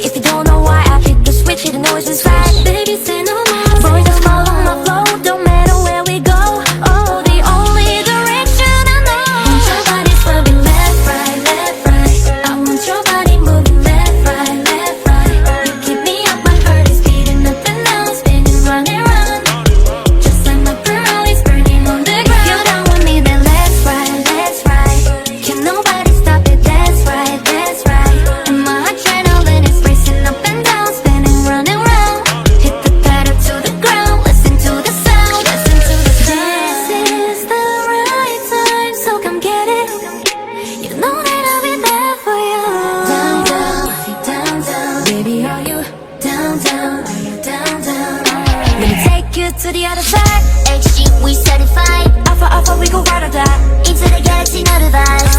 If you don't know why I hit the switch, you know it's inside. Baby, say no more. Boy, just follow my flow, don't matter where we go. Oh, the only direction I know. Want your body swerving left, right, left, right. I want your body moving left, right, left, right. You keep me up, my heart is beating up and down, spinning round and round, just like my Ferrari's burning on the ground. If you don't want me, then let's ride, let's ride. Can nobody stop it? That's right, that's right. And my adrenaline is racing up and down, spinning round and round. Hit the pedal to the ground, listen to the sound, listen to the sound. This is the right time, so come get it. You know that I'll be there for you. Down, down, down, down. Baby, are you down, down? Are you down, down? Let me take you to the other side. HG, we certified. Alpha, alpha, we go right or die. Into the galaxy, no device.